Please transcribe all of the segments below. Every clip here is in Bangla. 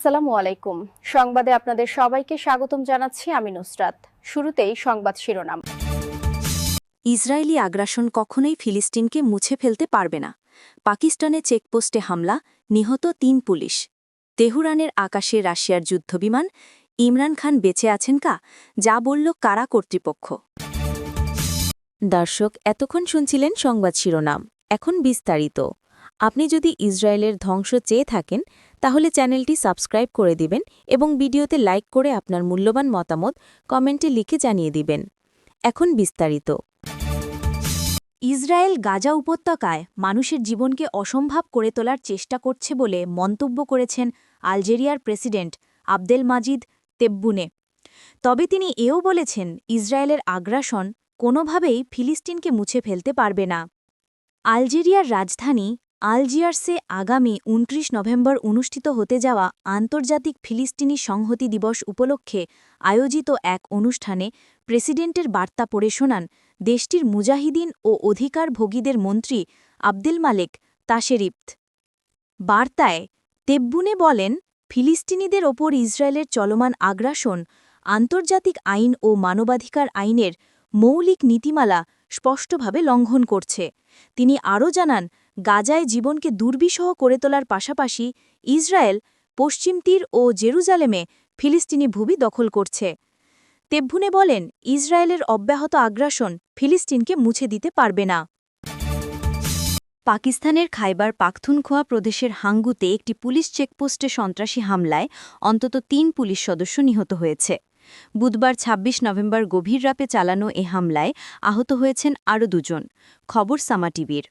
আসসালামু আলাইকুম। সংবাদে আপনাদের সবাইকে স্বাগতম জানাচ্ছি আমি নুসরাত। শুরুতেই সংবাদ শিরোনাম। ইসরায়েলি আগ্রাসন কখনোই ফিলিস্তিনকে মুছে ফেলতে পারবে না। পাকিস্তানে চেকপোস্টে হামলা, নিহত ৩ পুলিশ। তেহরানের আকাশে রাশিয়ার যুদ্ধবিমান, ইমরান খান বেঁচে আছেন যা বলল কারা কর্তৃপক্ষ। দর্শক, এতক্ষণ শুনছিলেন সংবাদ শিরোনাম, এখন বিস্তারিত। আপনি যদি ইসরায়েলের ধ্বংস চেয়ে থাকেন তাহলে চ্যানেলটি সাবস্ক্রাইব করে দিবেন এবং ভিডিওতে লাইক করে আপনার মূল্যবান মতামত কমেন্টে লিখে জানিয়ে দিবেন। এখন বিস্তারিত। ইসরায়েল গাজা উপত্যকায় মানুষের জীবনকে অসম্ভব করে তোলার চেষ্টা করছে বলে মন্তব্য করেছেন আলজেরিয়ার প্রেসিডেন্ট আবদেলমাজিদ তেব্বুনে। তবে তিনি এও বলেছেন ইসরায়েলের আগ্রাসন কোনোভাবেই ফিলিস্তিনকে মুছে ফেলতে পারবে না। আলজেরিয়ার রাজধানী আলজিয়ার্সে আগামী ২৯ নভেম্বর অনুষ্ঠিত হতে যাওয়া আন্তর্জাতিক ফিলিস্তিনি সংহতি দিবস উপলক্ষে আয়োজিত এক অনুষ্ঠানে প্রেসিডেন্টের বার্তা পড়ে শোনান দেশটির মুজাহিদিন ও অধিকারভোগীদের মন্ত্রী আবদেল মালেক তাশেরিফত। বার্তায় তেব্বুনে বলেন, ফিলিস্তিনিদের ওপর ইসরায়েলের চলমান আগ্রাসন আন্তর্জাতিক আইন ও মানবাধিকার আইনের মৌলিক নীতিমালা স্পষ্টভাবে লঙ্ঘন করছে। তিনি আরও জানান, গাজায় জীবনকে দুর্বিষহ করে তোলার পাশাপাশি ইসরায়েল পশ্চিম তীর ও জেরুজালেমে ফিলিস্তিনি ভূমি দখল করছে। তেব্বুনে বলেন, ইসরায়েলের অব্যাহত আগ্রাসন ফিলিস্তিনকে মুছে দিতে পারবে না। পাকিস্তানের খাইবার পাখতুনখোয়া প্রদেশের হাঙ্গুতে একটি পুলিশ চেকপোস্টে সন্ত্রাসী হামলায় অন্তত ৩ পুলিশ সদস্য নিহত হয়েছে। বুধবার ২৬ নভেম্বর গভীর রাতে চালানো এ হামলায় আহত হয়েছেন আরও ২ জন। খবর সামা টিভির।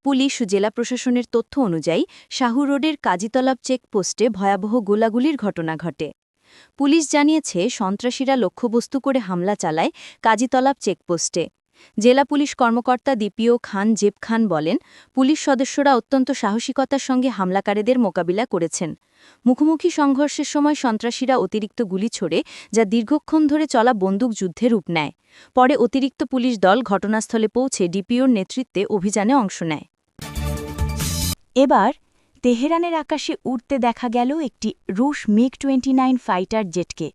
পুলিশ ও জেলা প্রশাসনের তথ্য অনুযায়ী শাহু রোডের কাজীতলাব চেকপোস্টে ভয়াবহ গোলাগুলির ঘটনা ঘটে। পুলিশ জানিয়েছে, সন্ত্রাসীরা লক্ষ্যবস্তু করে হামলা চালায় কাজীতলাব চেকপোস্টে। জেলা পুলিশ কর্মকর্তা দীপিও খান জেব খান বলেন, পুলিশ সদস্যরা অত্যন্ত সাহসিকতার সঙ্গে হামলাকারীদের মোকাবিলা করেছেন। মুখোমুখি সংঘর্ষের সময় সন্ত্রাসীরা অতিরিক্ত গুলি ছোড়ে, যা দীর্ঘক্ষণ ধরে চলা বন্দুকযুদ্ধে রূপ নেয়। পরে অতিরিক্ত পুলিশ দল ঘটনাস্থলে পৌঁছে ডিপিওর নেতৃত্বে অভিযানে অংশ নেয়। এবার তেহরানের আকাশে উড়তে দেখা গেল একটি রুশ মিগ-29 ফাইটার জেটকে।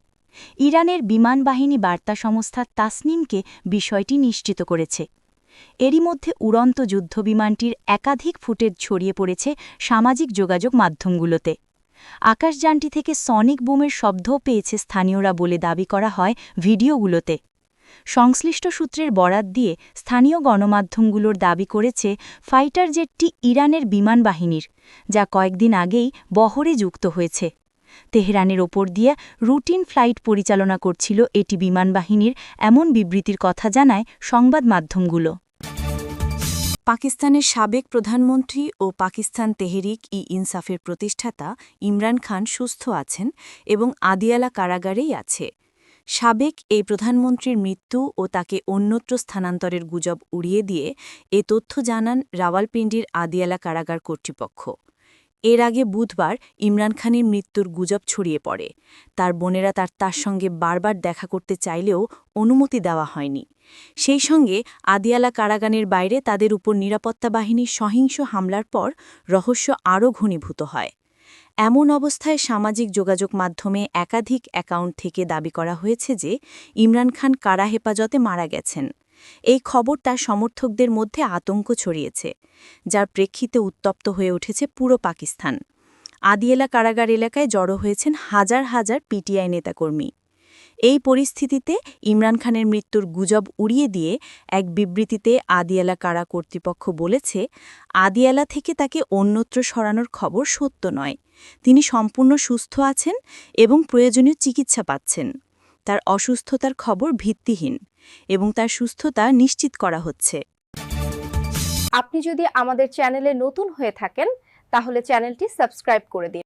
ইরানের বিমানবাহিনী বার্তা সংস্থা তাসনিমকে বিষয়টি নিশ্চিত করেছে। এরই মধ্যে উড়ন্ত যুদ্ধবিমানটির একাধিক ফুটেজ ছড়িয়ে পড়েছে সামাজিক যোগাযোগ মাধ্যমগুলোতে। আকাশযানটি থেকে সনিক বুমের শব্দও পেয়েছে স্থানীয়রা বলে দাবি করা হয় ভিডিওগুলোতে। সংশ্লিষ্ট সূত্রের বরাত দিয়ে স্থানীয় গণমাধ্যমগুলোর দাবি করেছে ফাইটার জেটটি ইরানের বিমানবাহিনীর, যা কয়েকদিন আগেই বহরে যুক্ত হয়েছে। তেহরানের ওপর দিয়ে রুটিন ফ্লাইট পরিচালনা করছিল এটি বিমানবাহিনীর, এমন বিবৃতির কথা জানায় সংবাদ মাধ্যমগুলো। পাকিস্তানের সাবেক প্রধানমন্ত্রী ও পাকিস্তান তেহরিক-ই-ইনসাফের প্রতিষ্ঠাতা ইমরান খান সুস্থ আছেন এবং আদিয়ালা কারাগারেই আছে। সাবেক এই প্রধানমন্ত্রীর মৃত্যু ও তাকে অন্যত্র স্থানান্তরের গুজব উড়িয়ে দিয়ে এ তথ্য জানান রাওয়ালপিন্ডির আদিয়ালা কারাগার কর্তৃপক্ষ। এর আগে বুধবার ইমরান খানের মৃত্যুর গুজব ছড়িয়ে পড়ে। তার বোনেরা তার সঙ্গে বারবার দেখা করতে চাইলেও অনুমতি দেওয়া হয়নি। সেই সঙ্গে আদিয়ালা কারাগারের বাইরে তাদের উপর নিরাপত্তা বাহিনীর সহিংস হামলার পর রহস্য আরও ঘনীভূত হয়। এমন অবস্থায় সামাজিক যোগাযোগ মাধ্যমে একাধিক অ্যাকাউন্ট থেকে দাবি করা হয়েছে যে ইমরান খান কারা হেফাজতে মারা গেছেন। এই খবর তার সমর্থকদের মধ্যে আতঙ্ক ছড়িয়েছে, যার প্রেক্ষিতে উত্তপ্ত হয়ে উঠেছে পুরো পাকিস্তান। আদিয়ালা কারাগার এলাকায় জড়ো হয়েছেন হাজার হাজার পিটিআই নেতাকর্মী। এই পরিস্থিতিতে ইমরান খানের মৃত্যুর গুজব উড়িয়ে দিয়ে এক বিবৃতিতে আদিয়ালা কারা কর্তৃপক্ষ বলেছে, আদিয়ালা থেকে তাকে অন্যত্র সরানোর খবর সত্য নয়। তিনি সম্পূর্ণ সুস্থ আছেন এবং প্রয়োজনীয় চিকিৎসা পাচ্ছেন। তার অসুস্থতার খবর ভিত্তিহীন এবং তার সুস্থতা নিশ্চিত করা হচ্ছে। আপনি যদি আমাদের চ্যানেলে নতুন হয়ে থাকেন তাহলে চ্যানেলটি সাবস্ক্রাইব করে দিন।